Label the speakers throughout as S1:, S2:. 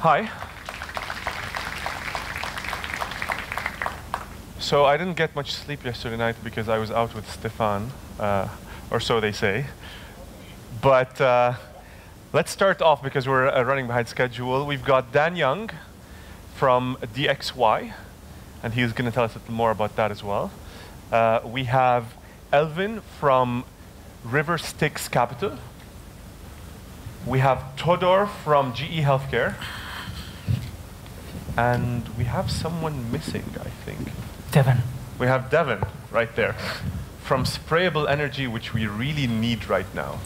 S1: Hi. So I didn't get much sleep yesterday night because I was out with Stefan, or so they say. But let's start off because we're running behind schedule. We've got Dan Young from DXY, and he's going to tell us a little more about that as well. We have Elvin from Styxx Capital. We have Todor from GE Healthcare. And we have someone missing, I think.
S2: Devon.
S1: We have Devon right there from Sprayable Energy, which we really need right now.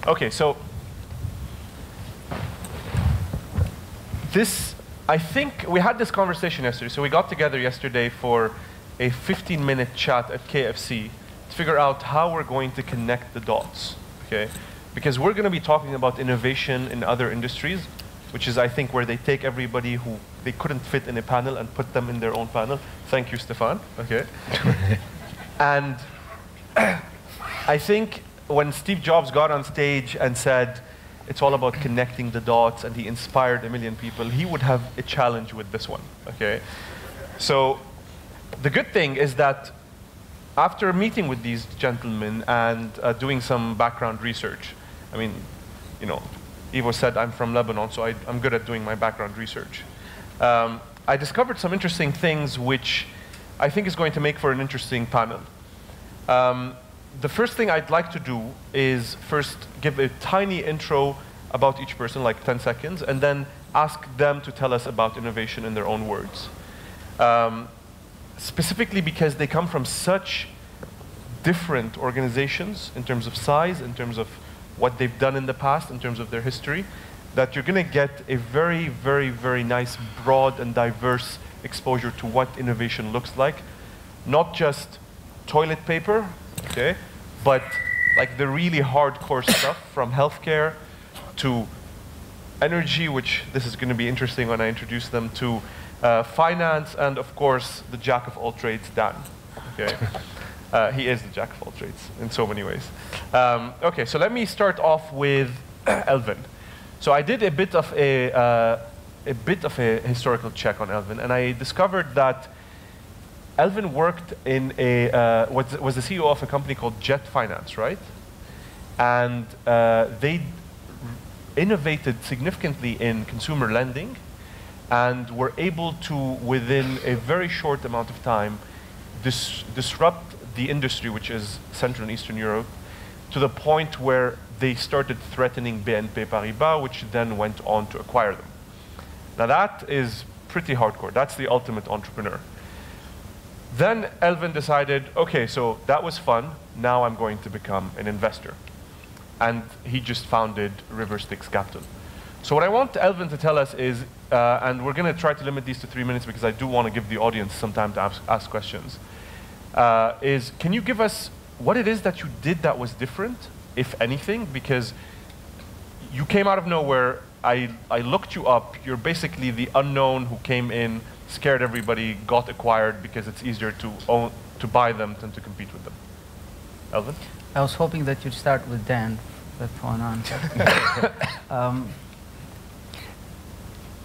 S1: Okay, so this, I think we had this conversation yesterday. So we got together yesterday for a 15-minute chat at KFC to figure out how we're going to connect the dots, okay? Because we're going to be talking about innovation in other industries, which is, I think, where they take everybody who they couldn't fit in a panel and put them in their own panel. Thank you, Stefan. Okay. And I think when Steve Jobs got on stage and said, it's all about connecting the dots, and he inspired 1 million people, he would have a challenge with this one, okay? So the good thing is that after meeting with these gentlemen and doing some background research, I mean, you know, Ivo said I'm from Lebanon, so I'm good at doing my background research. I discovered some interesting things which I think is going to make for an interesting panel. The first thing I'd like to do is first give a tiny intro about each person, like 10 seconds, and then ask them to tell us about innovation in their own words. Specifically because they come from such different organizations in terms of size, in terms of what they've done in the past, in terms of their history, that you're going to get a very, very, very nice, broad and diverse exposure to what innovation looks like. Not just toilet paper, okay, but like the really hardcore stuff from healthcare to energy, which this is going to be interesting when I introduce them, to finance, and of course the jack of all trades, Dan. Okay, he is the jack of all trades in so many ways. Okay, so let me start off with Elvin. So I did a bit of a historical check on Elvin, and I discovered that Elvin worked in was the CEO of a company called Jet Finance, right? And they innovated significantly in consumer lending and were able to, within a very short amount of time, disrupt the industry, which is Central and Eastern Europe, to the point where they started threatening BNP Paribas, which then went on to acquire them. Now that is pretty hardcore. That's the ultimate entrepreneur. Then Elvin decided, okay, so that was fun. Now I'm going to become an investor. And he just founded Styxx Capital. So what I want Elvin to tell us is, and we're going to try to limit these to 3 minutes because I do want to give the audience some time to ask questions, is can you give us what it is that you did that was different, if anything? Because you came out of nowhere. I looked you up. You're basically the unknown who came in, scared everybody, got acquired because it's easier to buy them than to compete with them. Elvin?
S2: I was hoping that you'd start with Dan. That's going on.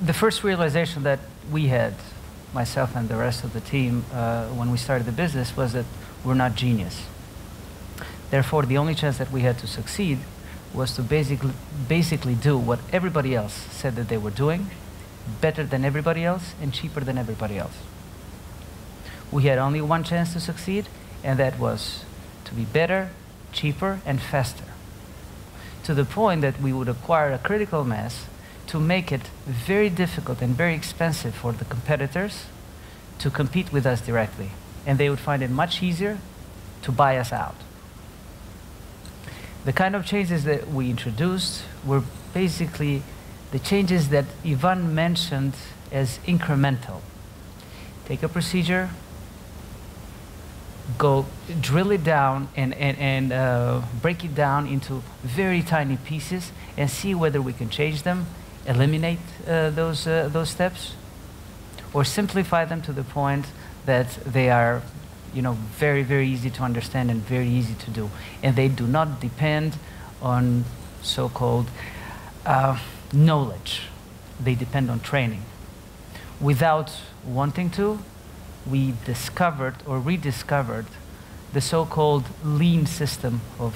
S2: The first realization that we had, myself and the rest of the team, when we started the business, was that we're not genius. Therefore, the only chance that we had to succeed was to basically do what everybody else said that they were doing, better than everybody else and cheaper than everybody else. We had only one chance to succeed, and that was to be better, cheaper, and faster, to the point that we would acquire a critical mass to make it very difficult and very expensive for the competitors to compete with us directly. And they would find it much easier to buy us out. The kind of changes that we introduced were basically the changes that Ivan mentioned as incremental. Take a procedure, go drill it down and break it down into very tiny pieces and see whether we can change them, eliminate those steps, or simplify them to the point that they are, very, very easy to understand and very easy to do. And they do not depend on so-called knowledge. They depend on training. Without wanting to, we discovered or rediscovered the so-called lean system of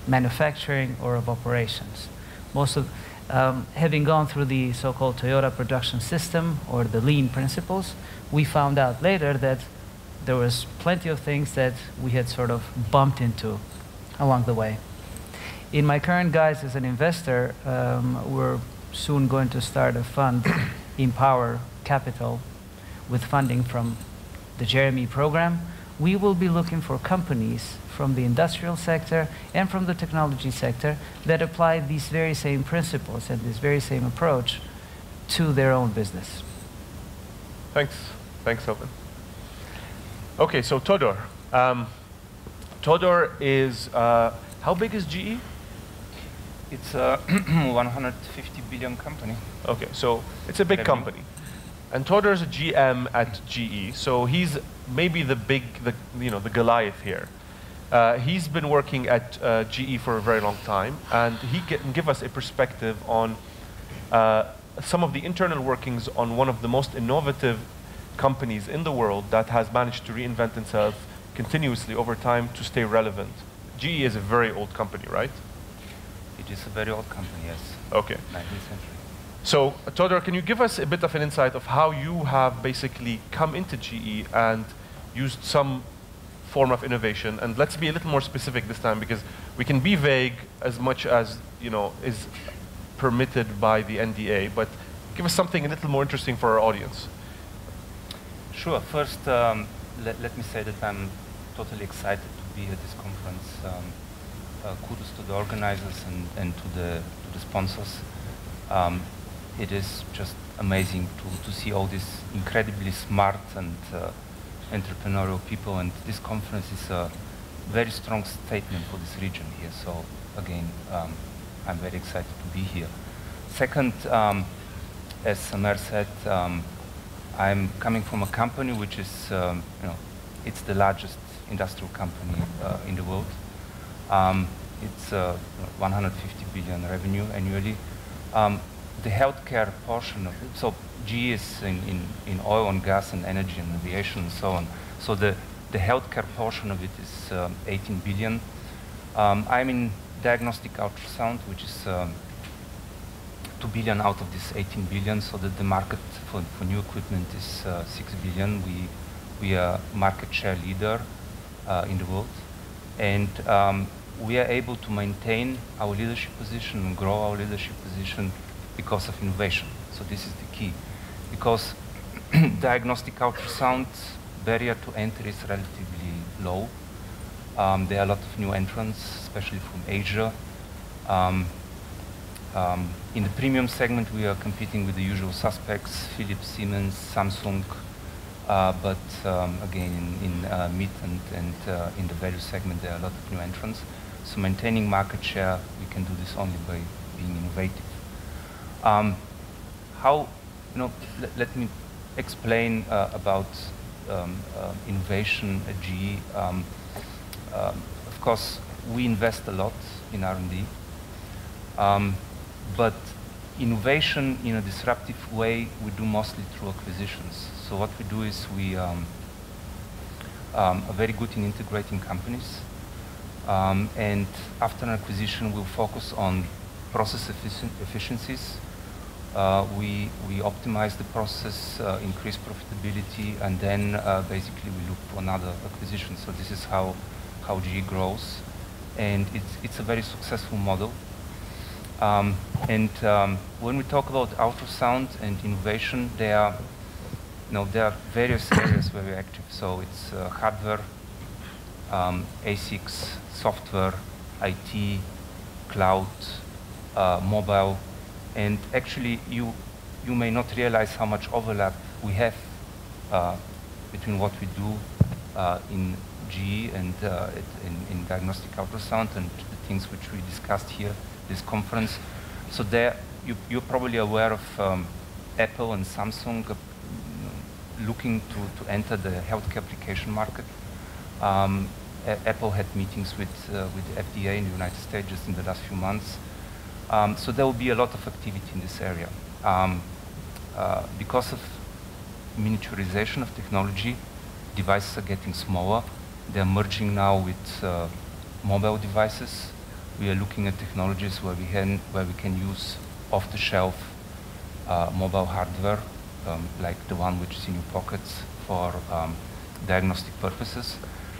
S2: manufacturing or of operations. Most of, having gone through the so-called Toyota production system or the lean principles, we found out later that there was plenty of things that we had sort of bumped into along the way. In my current guise as an investor, we're soon going to start a fund, Empower Capital, with funding from the Jeremy program. We will be looking for companies from the industrial sector and from the technology sector that apply these very same principles and this very same approach to their own business.
S1: Thanks. Thanks, Elvin. Okay, so Todor. Todor is, how big is GE?
S3: It's a 150 billion company.
S1: Okay, so it's a big company. And Todor is a GM at GE, so he's maybe the Goliath here. He's been working at GE for a very long time, and he can give us a perspective on some of the internal workings on one of the most innovative companies in the world that has managed to reinvent itself continuously over time to stay relevant. GE is a very old company, right?
S3: It is a very old company, yes.
S1: Okay.
S3: 19th century.
S1: So, Todor, can you give us a bit of an insight of how you have basically come into GE and used some form of innovation? And let's be a little more specific this time, because we can be vague as much as is permitted by the NDA, but give us something a little more interesting for our audience.
S3: Sure. First, let me say that I'm totally excited to be at this conference. Kudos to the organizers and to the sponsors. It is just amazing to see all these incredibly smart and entrepreneurial people, and this conference is a very strong statement for this region here. So again, I'm very excited to be here. Second, as Samer said, I'm coming from a company which is, it's the largest industrial company in the world. It's 150 billion revenue annually. The healthcare portion of it, so GE is in oil and gas and energy and aviation and so on. So the healthcare portion of it is 18 billion. I'm in diagnostic ultrasound, which is 2 billion out of this 18 billion, so that the market for new equipment is 6 billion. We are market share leader in the world. And we are able to maintain our leadership position and grow our leadership position because of innovation. So this is the key. Because diagnostic ultrasound barrier to entry is relatively low. There are a lot of new entrants, especially from Asia. In the premium segment, we are competing with the usual suspects, Philips, Siemens, Samsung. But again, in mid and in the value segment, there are a lot of new entrants. So maintaining market share, we can do this only by being innovative. Let me explain about innovation at GE. Of course, we invest a lot in R&D, but innovation in a disruptive way, we do mostly through acquisitions. So what we do is we are very good in integrating companies, and after an acquisition, we'll focus on process efficiencies. We optimize the process, increase profitability, and then basically we look for another acquisition. So this is how GE grows, and it's a very successful model. When we talk about ultrasound and innovation, there are various areas where we're active. So it's hardware, ASICs, software, IT, cloud, mobile, and actually you may not realize how much overlap we have between what we do in GE and in diagnostic ultrasound and the things which we discussed here, this conference. So there, you're probably aware of Apple and Samsung looking to enter the healthcare application market. Apple had meetings with the FDA in the United States just in the last few months. So there will be a lot of activity in this area. Because of miniaturization of technology, devices are getting smaller. They're merging now with mobile devices. We are looking at technologies where we can use off-the-shelf mobile hardware, like the one which is in your pockets for diagnostic purposes.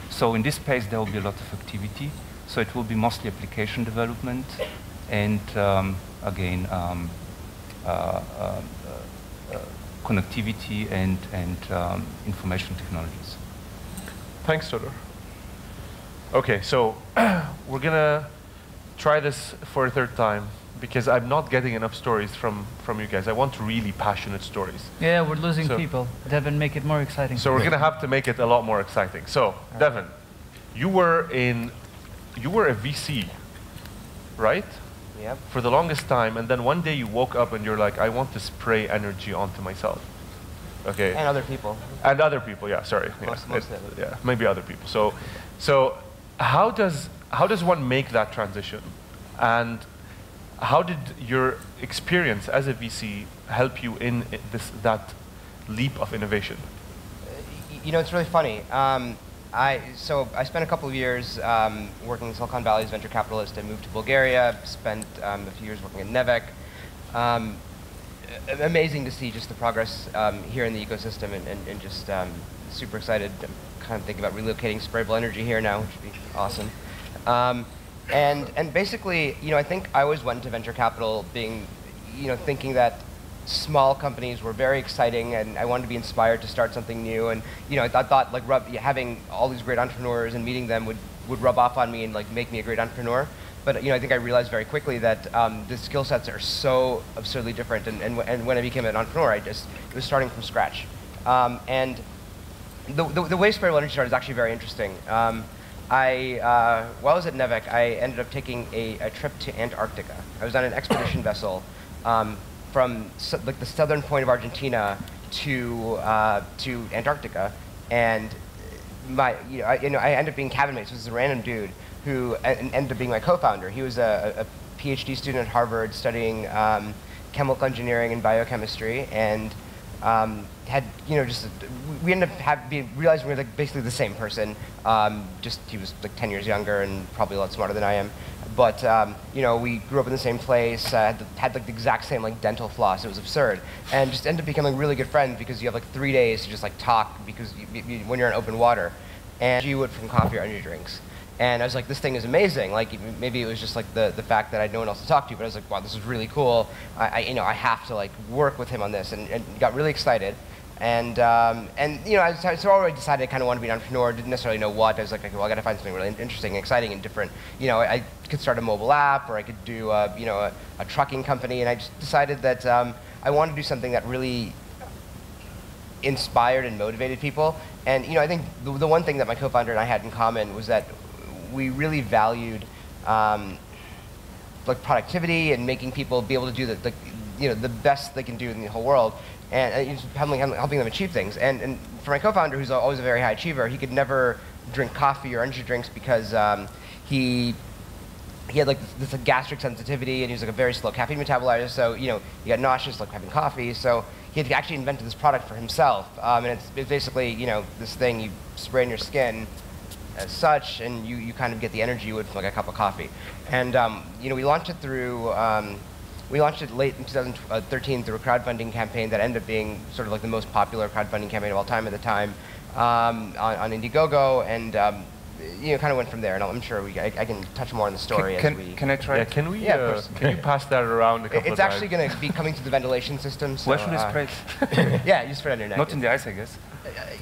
S3: So in this space, there will be a lot of activity. So it will be mostly application development and, again, connectivity and information technologies.
S1: Thanks, Todor. Okay, so we're going to try this for a third time, because I'm not getting enough stories from you guys. I want really passionate stories.
S2: Yeah, we're losing people. Devon, make it more exciting.
S1: So we're going to have to make it a lot more exciting. So, Devon, you were a VC, right?
S4: Yep.
S1: For the longest time, and then one day you woke up and you're like, I want to spray energy onto myself. Okay.
S4: And other people.
S1: And other people, yeah, sorry.
S4: Mostly.
S1: Yeah, maybe other people. So how does one make that transition? And how did your experience as a VC help you in that leap of innovation?
S4: You know, it's really funny. So I spent a couple of years working in Silicon Valley as a venture capitalist. I moved to Bulgaria, spent a few years working at Nevek. Amazing to see just the progress here in the ecosystem, and just super excited. I'm kind of thinking about relocating Sprayable energy here now, which would be awesome. And basically, you know, I think I always went into venture capital thinking that small companies were very exciting, and I wanted to be inspired to start something new. And you know, I thought like having all these great entrepreneurs and meeting them would rub off on me and like make me a great entrepreneur. But you know, I think I realized very quickly that the skill sets are so absurdly different. And when I became an entrepreneur, it was starting from scratch. And the way Sprayable Energy started is actually very interesting. While I was at Nevek, I ended up taking a trip to Antarctica. I was on an expedition vessel from like the southern point of Argentina to Antarctica, and I ended up being cabin mates. This is a random dude who ended up being my co-founder. He was a PhD student at Harvard studying chemical engineering and biochemistry, and we ended up realizing we were like basically the same person. Just he was like 10 years younger and probably a lot smarter than I am. But you know, we grew up in the same place, had like the exact same like dental floss. It was absurd, and just ended up becoming really good friends because you have like 3 days to just like talk, because when you're in open water, and you would from coffee or energy drinks. And I was like, this thing is amazing. Like maybe it was just like the fact that I had no one else to talk to, but I was like, wow, this is really cool. I have to like work with him on this, and got really excited. And you know, I already decided I kind of wanted to be an entrepreneur. Didn't necessarily know what. I was like, okay, well, I got to find something really interesting, and exciting, and different. You know, I could start a mobile app, or I could do a trucking company. And I just decided that I wanted to do something that really inspired and motivated people. And you know, I think the one thing that my co-founder and I had in common was that we really valued like productivity and making people be able to do the best they can do in the whole world, and helping them achieve things. And for my co-founder, who's always a very high achiever, he could never drink coffee or energy drinks because he had like this gastric sensitivity, and he was like a very slow caffeine metabolizer. So you know, he got nauseous like having coffee. So he had actually invented this product for himself, and it's basically, you know, this thing you spray in your skin as such, and you kind of get the energy you would from like a cup of coffee. And you know, we launched it late in 2013 through a crowdfunding campaign that ended up being sort of like the most popular crowdfunding campaign of all time at the time, on Indiegogo, and you know, kind of went from there. And I'm sure I can touch more on the story
S3: Can I try?
S1: Yeah, can we? Yeah, can you pass that around a couple of times?
S4: It's actually going to be coming to the ventilation system. So,
S3: where should I spray it?
S4: Yeah, you spray it on your neck.
S3: Not in the eyes, I guess.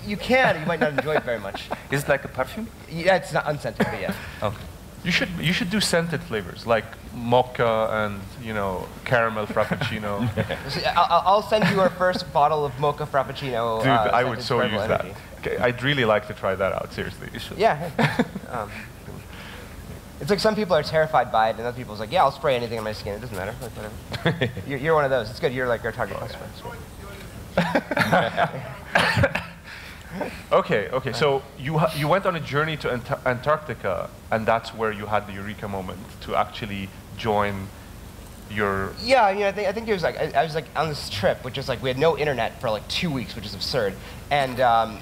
S4: You can. You might not enjoy it very much.
S3: Is it like a perfume?
S4: Yeah, it's not unscented, but yeah.
S3: Okay.
S1: You should do scented flavors like mocha and, you know, caramel frappuccino.
S4: I'll send you our first bottle of mocha frappuccino.
S1: Dude, I would so use
S4: energy.
S1: that. Okay, I'd really like to try that out. Seriously.
S4: Yeah. It's like some people are terrified by it, and other people's like, yeah, I'll spray anything on my skin. It doesn't matter. Like, whatever. You're one of those. It's good. You're like our target customer.
S1: Okay, okay. So you went on a journey to Antarctica, and that's where you had the eureka moment to actually join your.
S4: Yeah, I mean, I think it was like I was like on this trip, which is like we had no internet for like 2 weeks, which is absurd. And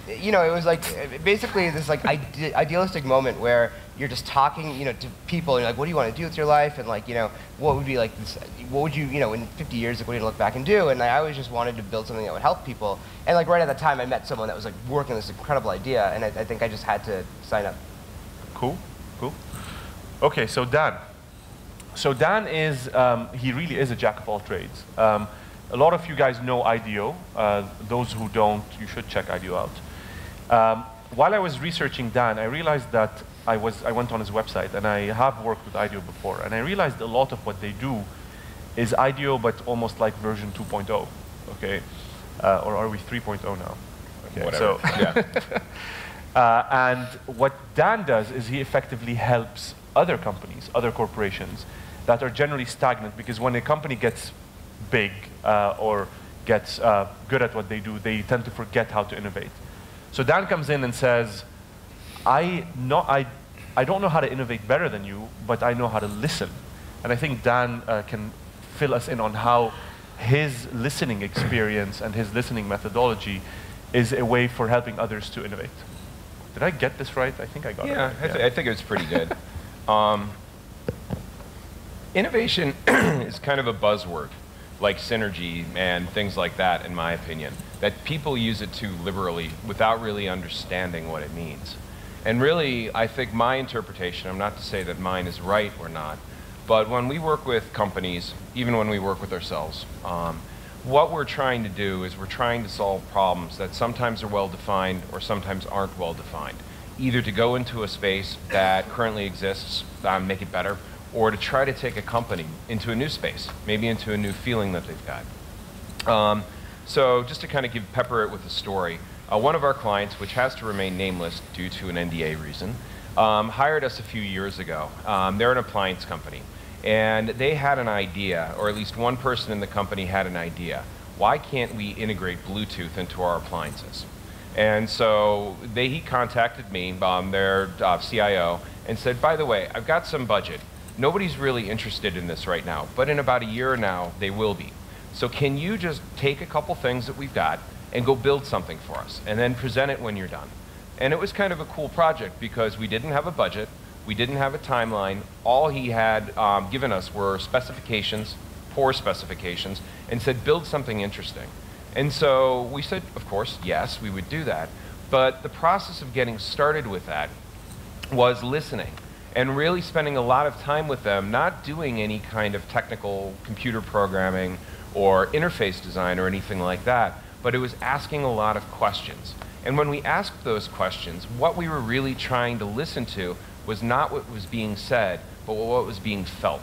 S4: you know, it was like basically this like idealistic moment where you're just talking, you know, to people, and you're like, what do you want to do with your life? And like, you know, what would be like this, what would you, you know, in 50 years, like, what do you look back and do? And I always just wanted to build something that would help people. And like right at that time, I met someone that was like working this incredible idea, and I think I just had to sign up.
S1: Cool, cool. Okay, so Dan. So Dan is, he really is a jack of all trades. A lot of you guys know IDEO. Those who don't, you should check IDEO out. While I was researching Dan, I realized that I went on his website, and I have worked with IDEO before, and I realized a lot of what they do is IDEO, but almost like version 2.0, okay? Or are we 3.0 now? Okay,
S5: whatever,
S1: so,
S5: yeah.
S1: and what Dan does is he effectively helps other companies, other corporations that are generally stagnant, because when a company gets big or gets good at what they do, they tend to forget how to innovate. So Dan comes in and says, I don't know how to innovate better than you, but I know how to listen. And I think Dan can fill us in on how his listening experience and his listening methodology is a way for helping others to innovate. Did I get this right? I think I got it right.
S5: I think it was pretty good. Innovation is kind of a buzzword, like synergy and things like that, in my opinion, that people use it too liberally without really understanding what it means. And really, I think my interpretation, I'm not to say that mine is right or not, but when we work with companies, even when we work with ourselves, what we're trying to do is we're trying to solve problems that sometimes are well-defined or sometimes aren't well-defined. Either to go into a space that currently exists, make it better, or to try to take a company into a new space, maybe into a new feeling that they've got. So just to kind of pepper it with a story, one of our clients, which has to remain nameless due to an NDA reason, hired us a few years ago. They're an appliance company, and they had an idea, or at least one person in the company had an idea. Why can't we integrate Bluetooth into our appliances? And so he contacted me, their CIO, and said, by the way, I've got some budget. Nobody's really interested in this right now, but in about a year now, they will be. So can you just take a couple things that we've got and go build something for us, and then present it when you're done? And it was kind of a cool project because we didn't have a budget, we didn't have a timeline. All he had given us were specifications, poor specifications, and said, build something interesting. And so we said, of course, yes, we would do that. But the process of getting started with that was listening and really spending a lot of time with them, not doing any kind of technical computer programming or interface design or anything like that, but it was asking a lot of questions. And when we asked those questions, what we were really trying to listen to was not what was being said, but what was being felt.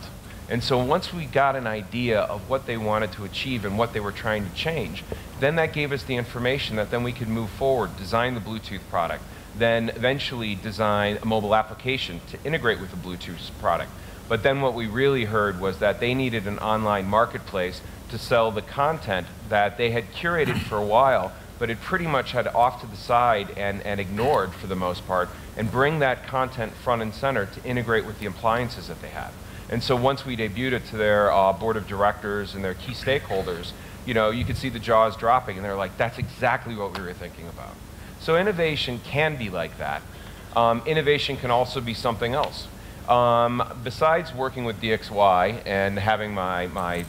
S5: And so once we got an idea of what they wanted to achieve and what they were trying to change, then that gave us the information that then we could move forward, design the Bluetooth product, then eventually design a mobile application to integrate with the Bluetooth product. But then what we really heard was that they needed an online marketplace to sell the content that they had curated for a while, but it pretty much had off to the side and ignored for the most part, and bring that content front and center to integrate with the appliances that they had. And so once we debuted it to their board of directors and their key stakeholders, you know, you could see the jaws dropping, and they're like, that's exactly what we were thinking about. So innovation can be like that. Innovation can also be something else. Besides working with DXY and having my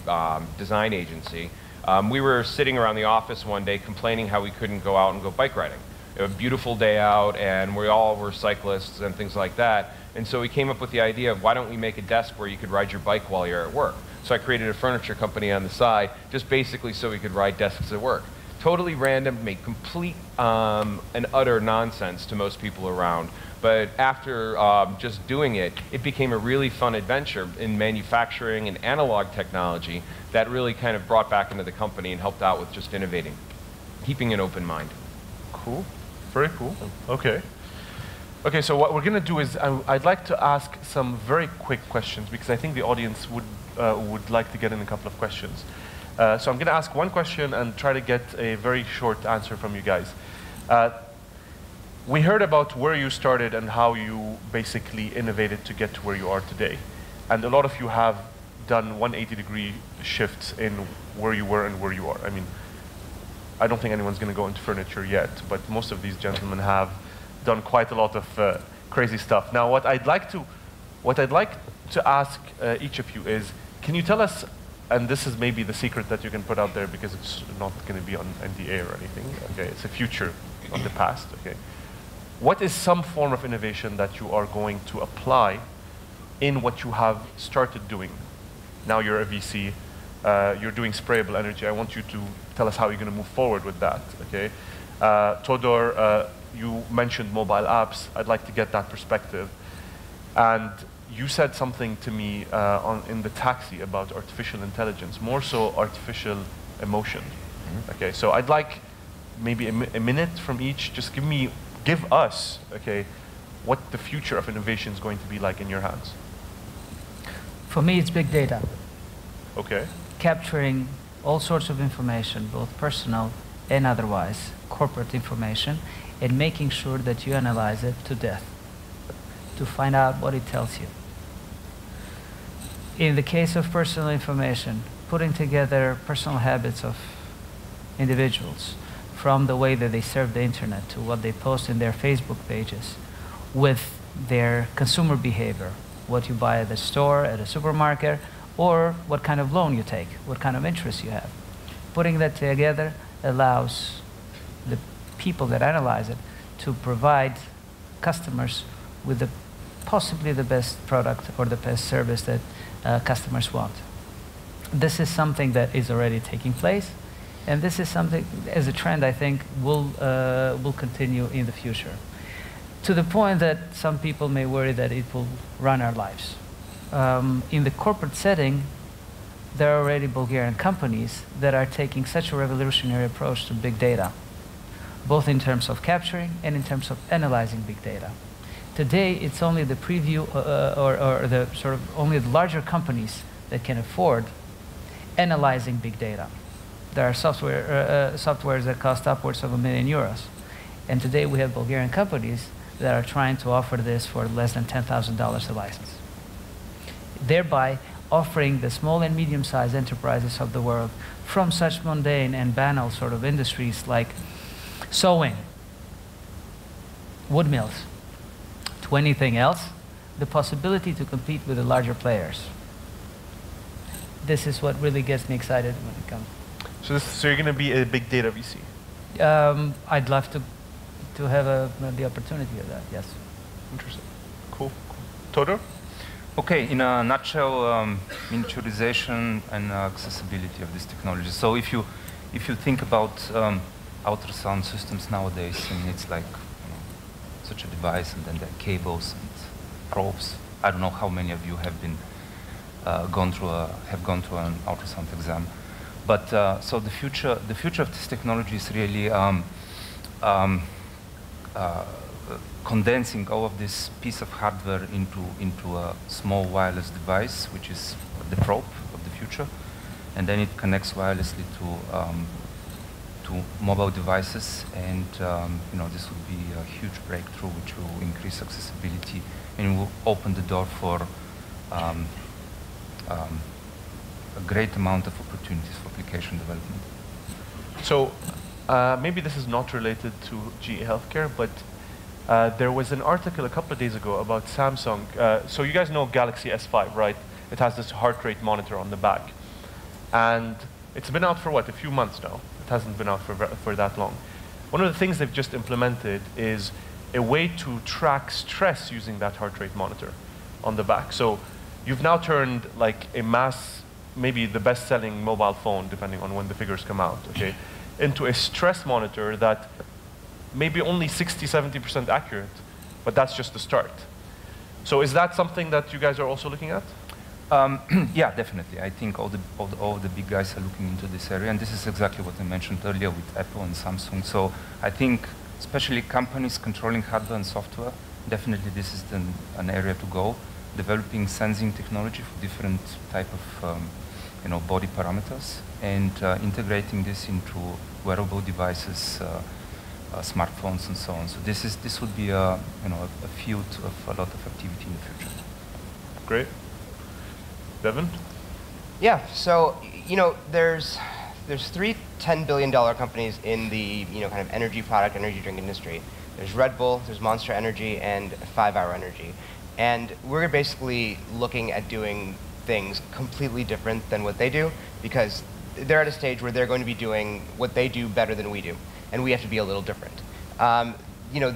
S5: design agency, we were sitting around the office one day complaining how we couldn't go out and go bike riding. It was a beautiful day out, and we all were cyclists and things like that. And so we came up with the idea of, why don't we make a desk where you could ride your bike while you're at work? So I created a furniture company on the side, just basically so we could ride desks at work. Totally random, made complete and utter nonsense to most people around. But after just doing it, it became a really fun adventure in manufacturing and analog technology that really kind of brought back into the company and helped out with just innovating, keeping an open mind.
S1: Cool. Very cool. Okay. Okay, so what we're going to do is I'd like to ask some very quick questions because I think the audience would like to get in a couple of questions. So I'm going to ask one question and try to get a very short answer from you guys. We heard about where you started and how you basically innovated to get to where you are today. And a lot of you have done 180-degree shifts in where you were and where you are. I mean, I don't think anyone's going to go into furniture yet, but most of these gentlemen have done quite a lot of crazy stuff. Now, what I'd like to ask each of you is, can you tell us, and this is maybe the secret that you can put out there because it's not going to be on NDA or anything, okay? It's a future of the past, okay? What is some form of innovation that you are going to apply in what you have started doing? Now you're a VC, you're doing sprayable energy. I want you to tell us how you're going to move forward with that, okay? Todor, you mentioned mobile apps. I'd like to get that perspective. And you said something to me in the taxi about artificial intelligence, more so artificial emotion. Mm-hmm. Okay, so I'd like maybe a minute from each. Just give us, okay, what the future of innovation is going to be like in your hands.
S2: For me, it's big data.
S1: Okay.
S2: Capturing all sorts of information, both personal and otherwise, corporate information, and making sure that you analyze it to death to find out what it tells you. In the case of personal information, putting together personal habits of individuals, from the way that they surf the internet to what they post in their Facebook pages, with their consumer behavior, what you buy at the store, at a supermarket, or what kind of loan you take, what kind of interest you have. Putting that together allows the people that analyze it to provide customers with possibly the best product or the best service that customers want. This is something that is already taking place, and this is something, as a trend, I think, will continue in the future. To the point that some people may worry that it will run our lives. In the corporate setting, there are already Bulgarian companies that are taking such a revolutionary approach to big data, both in terms of capturing and in terms of analyzing big data. Today, it's only the preview or the sort of only the larger companies that can afford analyzing big data. There are softwares that cost upwards of €1 million. And today we have Bulgarian companies that are trying to offer this for less than $10,000 a license, thereby offering the small and medium-sized enterprises of the world, from such mundane and banal sort of industries like sewing, wood mills, to anything else, the possibility to compete with the larger players. This is what really gets me excited when it comes.
S1: So you're going to be a big data VC?
S2: I'd love to have the opportunity of that, yes.
S1: Interesting. Cool. Todor?
S3: Okay, in a nutshell, miniaturization and accessibility of this technology. So if you think about ultrasound systems nowadays, and it's like such a device, and then there are cables and probes. I don't know how many of you have been gone through an ultrasound exam. But so the future of this technology is really condensing all of this piece of hardware into a small wireless device, which is the probe of the future, and then it connects wirelessly to mobile devices, and this would be a huge breakthrough, which will increase accessibility and will open the door for a great amount of opportunities for application development.
S1: So maybe this is not related to GE Healthcare, but there was an article a couple of days ago about Samsung. So you guys know Galaxy S5, right? It has this heart rate monitor on the back. And it's been out for what, a few months now? It hasn't been out for that long. One of the things they've just implemented is a way to track stress using that heart rate monitor on the back. So you've now turned like a maybe the best-selling mobile phone, depending on when the figures come out, okay, into a stress monitor that maybe only 60–70% accurate, but that's just the start. So is that something that you guys are also looking at?
S3: Yeah, definitely. I think all the big guys are looking into this area, and this is exactly what I mentioned earlier with Apple and Samsung. So I think, especially companies controlling hardware and software, definitely this is an area to go. Developing sensing technology for different type of body parameters, and integrating this into wearable devices, smartphones, and so on. So this would be a field of a lot of activity in the future.
S1: Great. Devon?
S4: Yeah. So there's three $10 billion companies in the kind of energy product, energy drink industry. There's Red Bull, there's Monster Energy, and 5 Hour Energy. And we're basically looking at doing things completely different than what they do, because they're at a stage where they're going to be doing what they do better than we do, and we have to be a little different.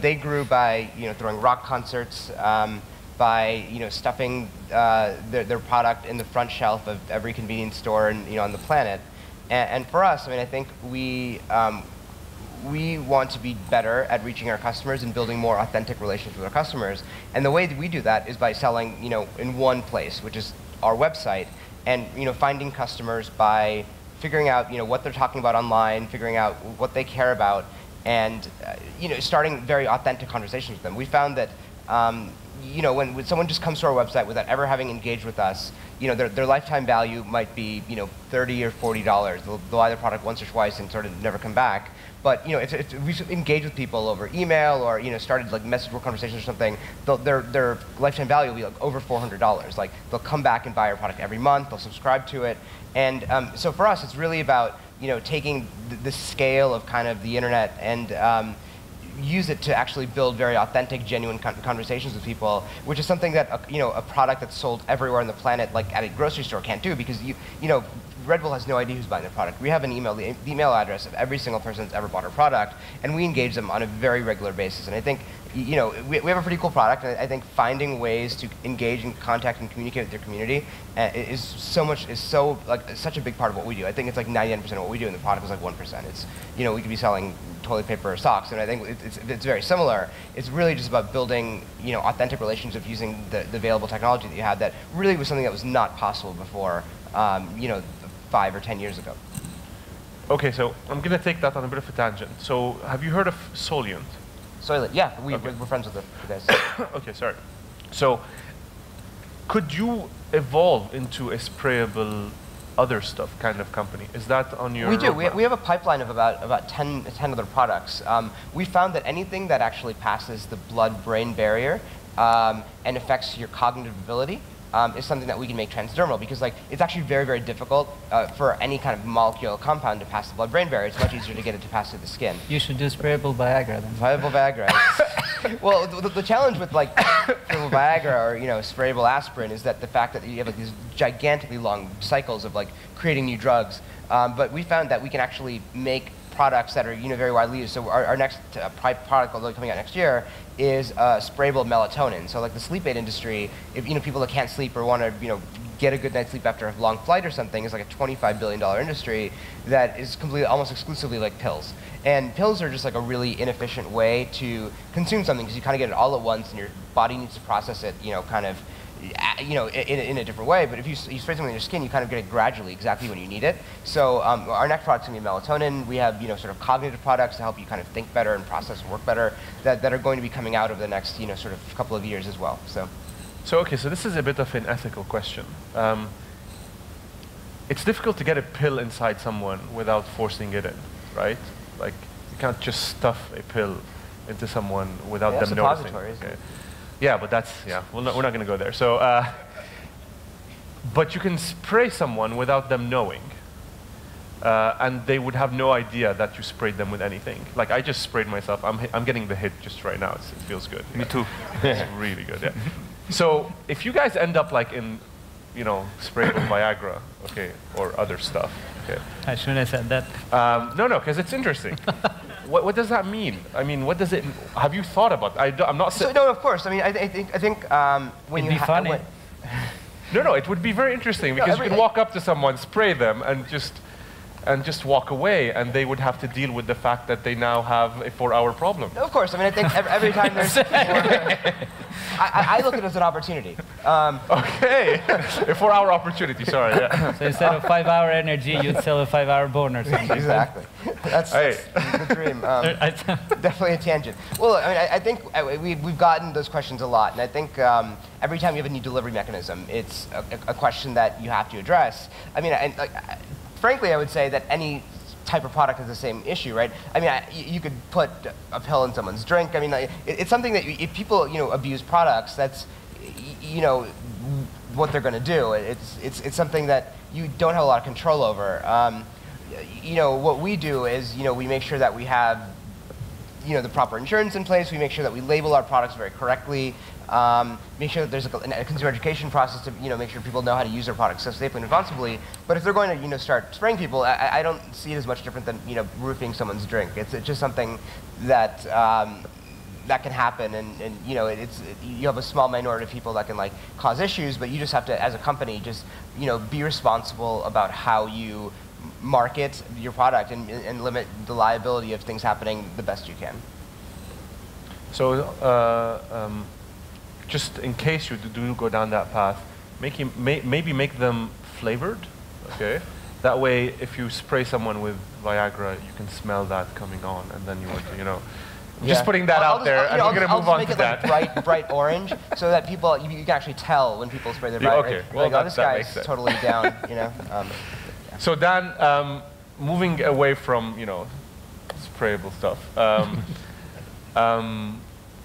S4: They grew by throwing rock concerts, by stuffing their product in the front shelf of every convenience store on the planet. And for us, I think we want to be better at reaching our customers and building more authentic relationships with our customers. And the way that we do that is by selling in one place, which is our website, and finding customers by figuring out what they're talking about online, figuring out what they care about, and starting very authentic conversations with them. We found that when someone just comes to our website without ever having engaged with us, their lifetime value might be $30 or $40. They'll buy the product once or twice and sort of never come back. But if we engage with people over email or started like message board conversations or something, their lifetime value will be like over $400. Like they'll come back and buy our product every month. They'll subscribe to it. And so for us, it's really about taking the scale of kind of the internet and use it to actually build very authentic, genuine conversations with people, which is something that a product that's sold everywhere on the planet, like at a grocery store, can't do, because Red Bull has no idea who's buying the product. We have an email, the email address of every single person that's ever bought our product, and we engage them on a very regular basis. And I think we have a pretty cool product, and I think finding ways to engage and contact and communicate with your community is such a big part of what we do. I think it's like 99% of what we do, and the product is like 1%. It's we could be selling toilet paper or socks, and I think it's very similar. It's really just about building authentic relationships using the available technology that you have that really was something that was not possible before 5 or 10 years ago.
S1: Okay, so I'm going to take that on a bit of a tangent. So have you heard of Soliant?
S4: Soliant, yeah, we're friends with the guys.
S1: Okay, sorry. So could you evolve into a sprayable other stuff kind of company? Is that on your
S4: We do.
S1: roadmap?
S4: We have a pipeline of about 10 other products. We found that anything that actually passes the blood-brain barrier and affects your cognitive ability is something that we can make transdermal, because it's actually very, very difficult for any kind of molecular compound to pass the blood-brain barrier. It's much easier to get it to pass through the skin.
S2: You should do sprayable Viagra then.
S4: Sprayable Viagra. Well, the challenge with sprayable Viagra or sprayable aspirin is that the fact that you have these gigantically long cycles of creating new drugs. But we found that we can actually make products that are very widely used. So our next product, although coming out next year, is sprayable melatonin. So the sleep aid industry, if people that can't sleep or want to get a good night's sleep after a long flight or something, is like a $25 billion industry that is completely, almost exclusively like pills. And pills are just a really inefficient way to consume something, because you kind of get it all at once and your body needs to process it, in a different way. But if you spray something on your skin, you kind of get it gradually, exactly when you need it. So our next product's going to be melatonin. We have sort of cognitive products to help you kind of think better and process and work better that are going to be coming out over the next sort of couple of years as well.
S1: So okay, so this is a bit of an ethical question. It's difficult to get a pill inside someone without forcing it in, right? You can't just stuff a pill into someone without them noticing. Okay. Yeah, but we're not going to go there. So, but you can spray someone without them knowing, and they would have no idea that you sprayed them with anything. I just sprayed myself. I'm getting the hit just right now. It feels good.
S3: Me too.
S1: It's really good. Yeah. So if you guys end up in, sprayable Viagra, okay, or other stuff, okay.
S2: I shouldn't have said that.
S1: No, because it's interesting. What does that mean? I mean, what does it? Have you thought about? I'm not.
S4: No, of course. I mean, I think when
S2: it'd be funny.
S1: No, it would be very interesting, because you can walk up to someone, spray them, and just and just walk away, and they would have to deal with the fact that they now have a 4-hour problem.
S4: Of course, I mean, I think every time there's I look at it as an opportunity.
S1: Okay, a 4-hour opportunity, sorry. Yeah.
S2: So instead of 5-hour energy, you'd sell a 5-hour bone or something.
S4: Exactly. That's the dream. Definitely a tangent. Well, I mean, I think we've gotten those questions a lot, and I think every time you have a new delivery mechanism, it's a question that you have to address. I mean, frankly, I would say that any type of product has the same issue, right? I mean, you could put a pill in someone's drink. I mean, it's something that if people, abuse products, that's, what they're going to do. It's something that you don't have a lot of control over. What we do is, we make sure that we have, the proper insurance in place. We make sure that we label our products very correctly. Make sure that there's a consumer education process to make sure people know how to use their products so safely and responsibly. But if they're going to start spraying people, I don't see it as much different than roofing someone's drink. It's just something that that can happen, and you have a small minority of people that can cause issues, but you just have to, as a company, just be responsible about how you market your product and limit the liability of things happening the best you can.
S1: So. Just in case you do go down that path, maybe make them flavored, okay? That way, if you spray someone with Viagra, you can smell that coming on, and then you want to, just putting that out there, and we're going to move on to that.
S4: I'll make it bright orange, so that people, you can actually tell when people spray their Viagra.
S1: Okay, well,
S4: oh, this guy's totally down, Yeah.
S1: So Dan, moving away from, sprayable stuff,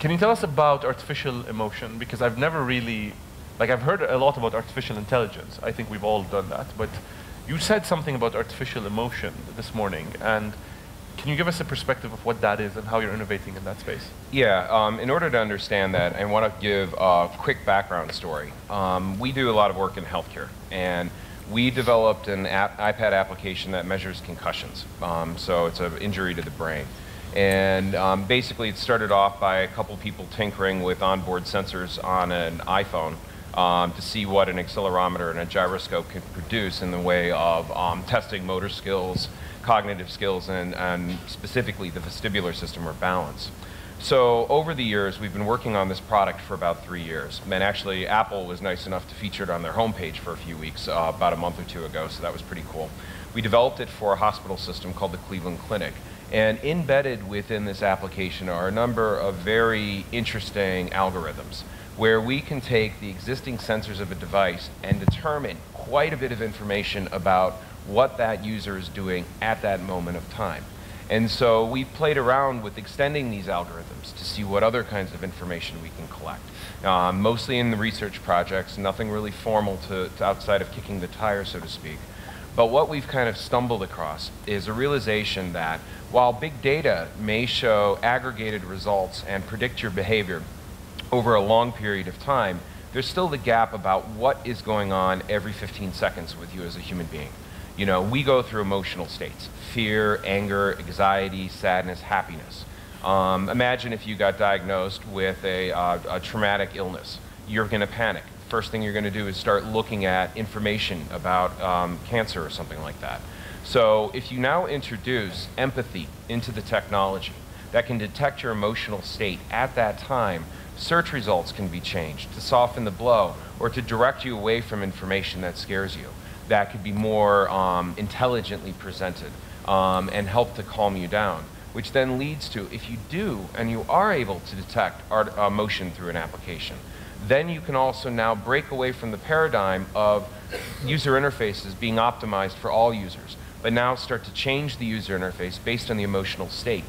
S1: can you tell us about artificial emotion? Because I've never really, I've heard a lot about artificial intelligence. I think we've all done that. But you said something about artificial emotion this morning. And can you give us a perspective of what that is and how you're innovating in that space?
S5: Yeah, in order to understand that, I want to give a quick background story. We do a lot of work in healthcare. And we developed an iPad application that measures concussions. So it's an injury to the brain. And basically it started off by a couple people tinkering with onboard sensors on an iPhone to see what an accelerometer and a gyroscope can produce in the way of testing motor skills, cognitive skills, and specifically the vestibular system or balance. So over the years, we've been working on this product for about 3 years. And actually, Apple was nice enough to feature it on their homepage for a few weeks, about a month or two ago, so that was pretty cool. We developed it for a hospital system called the Cleveland Clinic. And embedded within this application are a number of very interesting algorithms where we can take the existing sensors of a device and determine quite a bit of information about what that user is doing at that moment of time. And so we've played around with extending these algorithms to see what other kinds of information we can collect. Mostly in the research projects, nothing really formal to outside of kicking the tire, so to speak. But what we've kind of stumbled across is a realization that while big data may show aggregated results and predict your behavior over a long period of time, there's still the gap about what is going on every 15 seconds with you as a human being. We go through emotional states: fear, anger, anxiety, sadness, happiness. Imagine if you got diagnosed with a traumatic illness. You're going to panic. First thing you're going to do is start looking at information about cancer or something like that. So if you now introduce empathy into the technology that can detect your emotional state at that time, search results can be changed to soften the blow or to direct you away from information that scares you. That could be more intelligently presented and help to calm you down, which then leads to, if you do and you are able to detect emotion through an application, then you can also now break away from the paradigm of user interfaces being optimized for all users, but now start to change the user interface based on the emotional state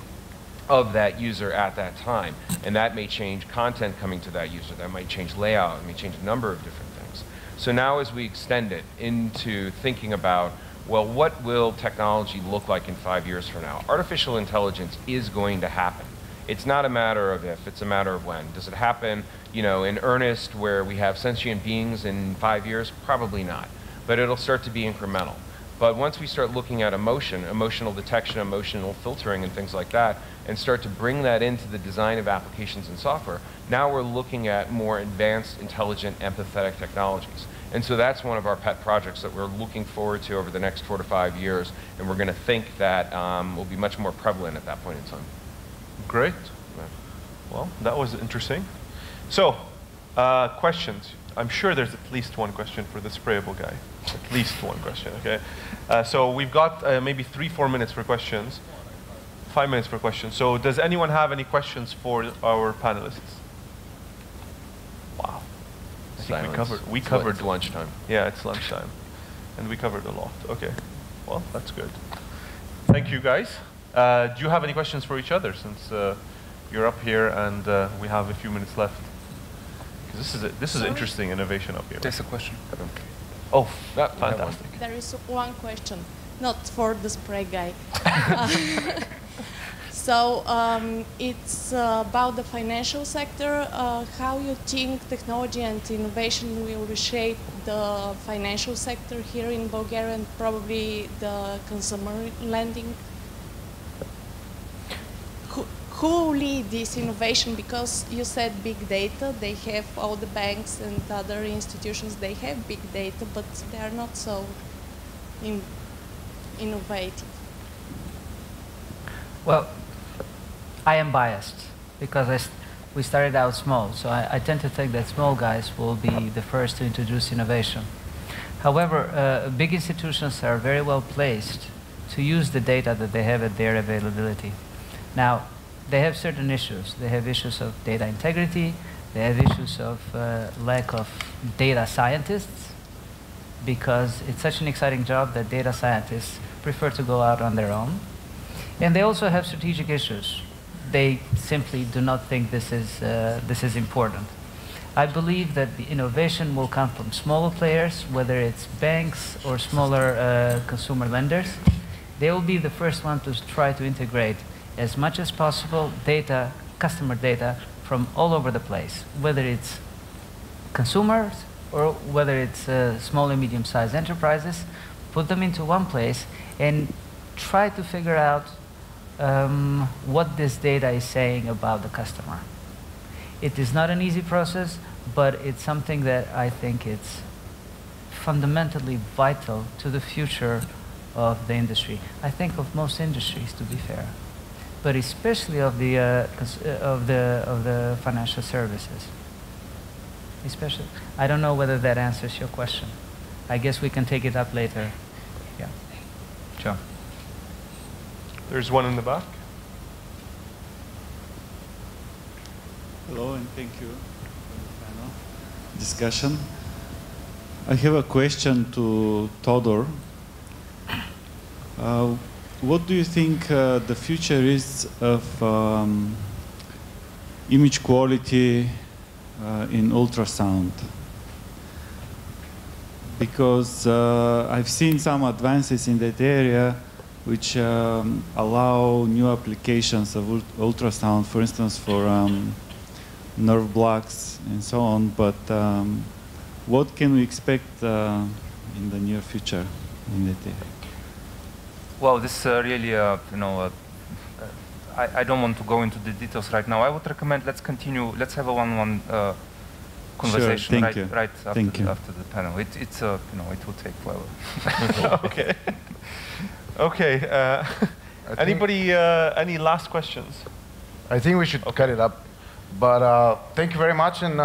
S5: of that user at that time. And that may change content coming to that user, that might change layout, it may change a number of different things. So now as we extend it into thinking about, well, what will technology look like in 5 years from now? Artificial intelligence is going to happen. It's not a matter of if, it's a matter of when. Does it happen, in earnest where we have sentient beings in 5 years? Probably not. But it'll start to be incremental. But once we start looking at emotion, emotional detection, emotional filtering, and things like that, and start to bring that into the design of applications and software, now we're looking at more advanced, intelligent, empathetic technologies. And so that's one of our pet projects that we're looking forward to over the next 4 to 5 years, and we're going to think that will be much more prevalent at that point in time.
S1: Great. Well, that was interesting. So, questions. I'm sure there's at least one question for the sprayable guy. At least one question, okay? So we've got maybe 3-4 minutes for questions. 5 minutes for questions. So does anyone have any questions for our panelists? Wow. I think we covered
S5: It's lunchtime.
S1: Yeah, it's lunchtime. And we covered a lot. Okay. Well, that's good. Thank you, guys. Do you have any questions for each other, since you're up here and we have a few minutes left? Because this is interesting innovation up here.
S3: There's a question.
S1: Oh, fantastic.
S6: There is one question, not for the spray guy. So it's about the financial sector. How you think technology and innovation will reshape the financial sector here in Bulgaria and probably the consumer lending? Who lead this innovation? Because you said big data, they have all the banks and other institutions, they have big data, but they are not so innovative.
S2: Well, I am biased because we started out small, so I tend to think that small guys will be the first to introduce innovation. However, big institutions are very well placed to use the data that they have at their availability. Now, they have certain issues. They have issues of data integrity. They have issues of lack of data scientists, because it's such an exciting job that data scientists prefer to go out on their own. And they also have strategic issues. They simply do not think this is important. I believe that the innovation will come from smaller players, whether it's banks or smaller consumer lenders. They will be the first one to try to integrate as much as possible data, customer data, from all over the place, whether it's consumers or whether it's small and medium-sized enterprises. Put them into one place and try to figure out what this data is saying about the customer. It is not an easy process, but it's something that I think it's fundamentally vital to the future of the industry. I think of most industries, to be fair, but especially of the financial services. Especially, I don't know whether that answers your question. I guess we can take it up later. Yeah, sure.
S1: There's one in the back.
S7: Hello, and thank you for the panel discussion. I have a question to Todor. What do you think the future is of image quality in ultrasound? Because I've seen some advances in that area which allow new applications of ultrasound, for instance, for nerve blocks and so on. But what can we expect in the near future in that area?
S3: Well, this really, you know, I don't want to go into the details right now. I would recommend let's continue. Let's have a one-on-one conversation
S7: sure,
S3: right after the panel. It's you know, it will take forever.
S1: Okay. Okay. Anybody? Any last questions?
S8: I think we should cut it up. But thank you very much, and